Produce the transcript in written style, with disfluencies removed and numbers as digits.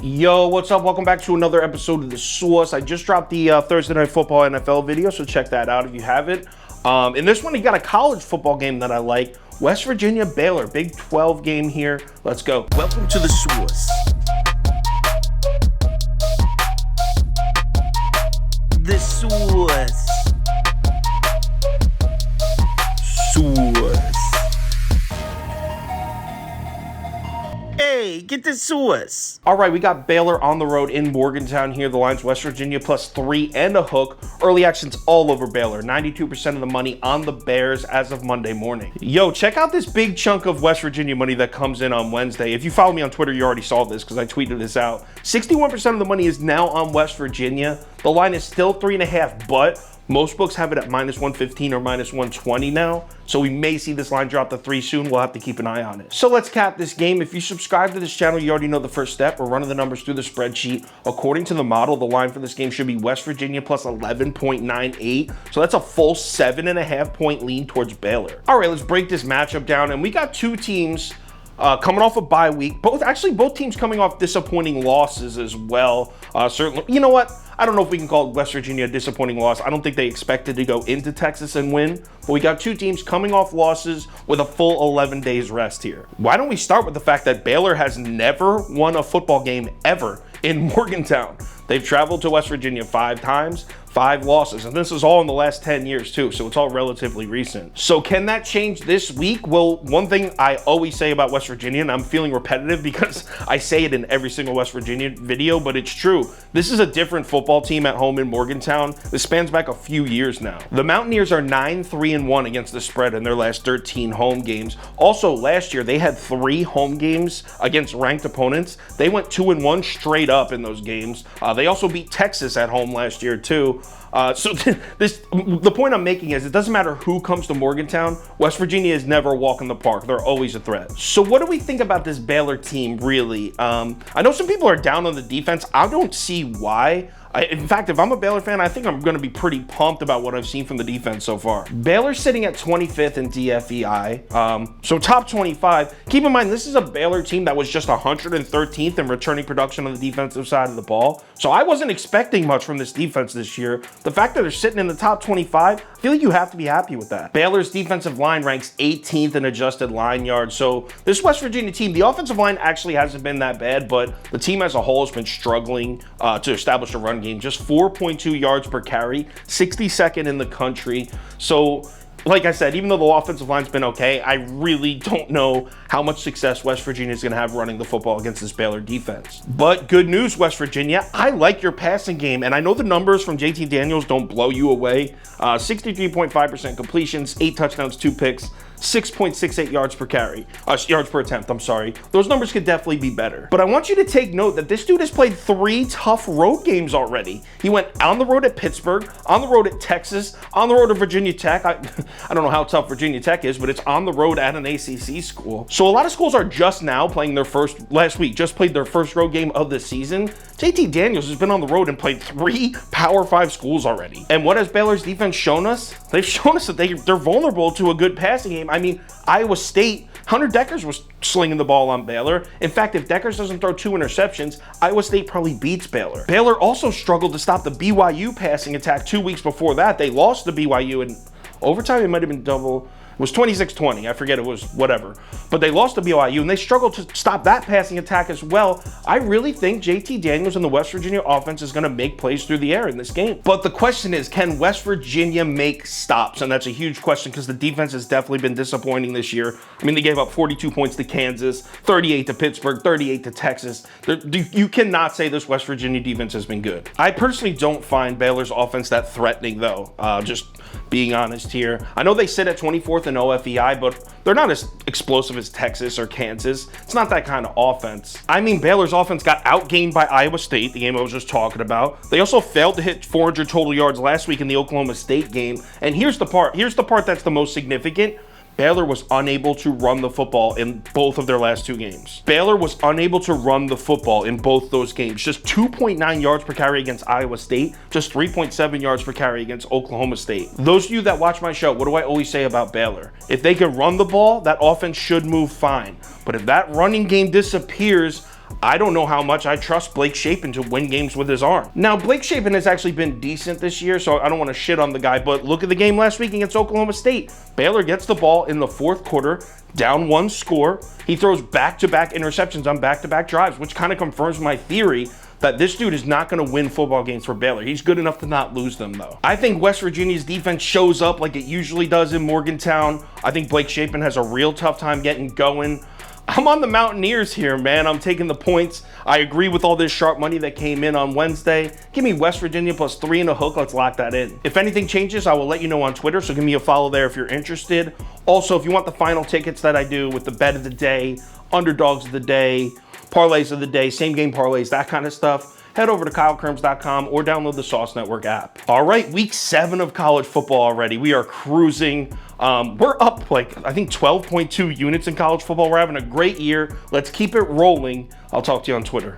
Yo, what's up? Welcome back to another episode of The Source. I just dropped the Thursday Night Football NFL video, so check that out if you haven't. In this one, you got a college football game that I like. West Virginia, Baylor, Big 12 game here. Let's go. Welcome to The Source. The Source. Source. Hey, get the Source. All right, we got Baylor on the road in Morgantown here. The line's West Virginia plus 3 and a hook. Early action's all over Baylor. 92% of the money on the Bears as of Monday morning. Yo, check out this big chunk of West Virginia money that comes in on Wednesday. If you follow me on Twitter, you already saw this because I tweeted this out. 61% of the money is now on West Virginia. The line is still 3.5, but most books have it at minus 115 or minus 120 now, so we may see this line drop to 3 soon. We'll have to keep an eye on it. So let's cap this game. If you subscribe to this channel, you already know the first step. We're running the numbers through the spreadsheet. According to the model, the line for this game should be West Virginia plus 11.98, so that's a full 7.5 point lean towards Baylor. All right, let's break this matchup down, and we got two teams coming off a bye week. Both teams coming off disappointing losses as well. Certainly, you know what? I don't know if we can call West Virginia a disappointing loss. I don't think they expected to go into Texas and win, but we got two teams coming off losses with a full 11 days rest here. Why don't we start with the fact that Baylor has never won a football game ever in Morgantown. They've traveled to West Virginia 5 times, 5 losses, and this is all in the last 10 years too, so it's all relatively recent. So can that change this week? Well, one thing I always say about West Virginia, and I'm feeling repetitive because I say it in every single West Virginia video, but it's true. This is a different football team at home in Morgantown. This spans back a few years now. The Mountaineers are 9-3-1 against the spread in their last 13 home games. Also, last year, they had 3 home games against ranked opponents. They went 2-1 straight up in those games. They also beat Texas at home last year too. The point I'm making is it doesn't matter who comes to Morgantown, West Virginia is never a walk in the park. They're always a threat. So what do we think about this Baylor team really? I know some people are down on the defense. I don't see why. In fact, if I'm a Baylor fan, I think I'm going to be pretty pumped about what I've seen from the defense so far. Baylor's sitting at 25th in DFEI, so top 25. Keep in mind, this is a Baylor team that was just 113th in returning production on the defensive side of the ball. So I wasn't expecting much from this defense this year. The fact that they're sitting in the top 25, I feel like you have to be happy with that. Baylor's defensive line ranks 18th in adjusted line yards. So this West Virginia team, the offensive line actually hasn't been that bad, but the team as a whole has been struggling to establish a run game. Just 4.2 yards per carry, 62nd in the country. So like I said, even though the offensive line's been okay, I really don't know how much success West Virginia is going to have running the football against this Baylor defense. But good news, West Virginia, I like your passing game, and I know the numbers from JT Daniels don't blow you away. 63.5% completions, 8 touchdowns, 2 picks, 6.68 yards per carry, yards per attempt, I'm sorry. Those numbers could definitely be better. But I want you to take note that this dude has played 3 tough road games already. He went on the road at Pittsburgh, on the road at Texas, on the road at Virginia Tech. I don't know how tough Virginia Tech is, but it's on the road at an ACC school. So a lot of schools are just now playing last week, just played their first road game of the season. JT Daniels has been on the road and played 3 Power 5 schools already. And what has Baylor's defense shown us? They've shown us that they're vulnerable to a good passing game. I mean, Iowa State, Hunter Deckers was slinging the ball on Baylor. In fact, if Deckers doesn't throw 2 interceptions, Iowa State probably beats Baylor. Baylor also struggled to stop the BYU passing attack 2 weeks before that. They lost to BYU in overtime. It might have been double. It was 26-20. I forget, it was whatever. But they lost to BYU, and they struggled to stop that passing attack as well. I really think JT Daniels and the West Virginia offense is going to make plays through the air in this game. But the question is, can West Virginia make stops? And that's a huge question because the defense has definitely been disappointing this year. I mean, they gave up 42 points to Kansas, 38 to Pittsburgh, 38 to Texas. You cannot say this West Virginia defense has been good. I personally don't find Baylor's offense that threatening, though. Just being honest here. I know they sit at 24th in OFEI, but they're not as explosive as Texas or Kansas. It's not that kind of offense. I mean, Baylor's offense got outgained by Iowa State, the game I was just talking about. They also failed to hit 400 total yards last week in the Oklahoma State game. And here's the part that's the most significant. Baylor was unable to run the football in both of their last 2 games. Baylor was unable to run the football in both those games. Just 2.9 yards per carry against Iowa State, just 3.7 yards per carry against Oklahoma State. Those of you that watch my show, what do I always say about Baylor? If they can run the ball, that offense should move fine. But if that running game disappears, I don't know how much I trust Blake Shapen to win games with his arm. Now, Blake Shapen has actually been decent this year, so I don't want to shit on the guy, but look at the game last week against Oklahoma State. Baylor gets the ball in the fourth quarter, down 1 score. He throws back-to-back interceptions on back-to-back drives, which kind of confirms my theory that this dude is not going to win football games for Baylor. He's good enough to not lose them, though. I think West Virginia's defense shows up like it usually does in Morgantown. I think Blake Shapen has a real tough time getting going. I'm on the Mountaineers here, man. I'm taking the points. I agree with all this sharp money that came in on Wednesday. Give me West Virginia plus 3 and a hook. Let's lock that in. If anything changes, I will let you know on Twitter, so give me a follow there if you're interested. Also, if you want the final tickets that I do with the bet of the day, underdogs of the day, parlays of the day, same game parlays, that kind of stuff, head over to KyleKirms.com or download the Sauce Network app. All right, week 7 of college football already. We are cruising. We're up like, I think 12.2 units in college football. We're having a great year. Let's keep it rolling. I'll talk to you on Twitter.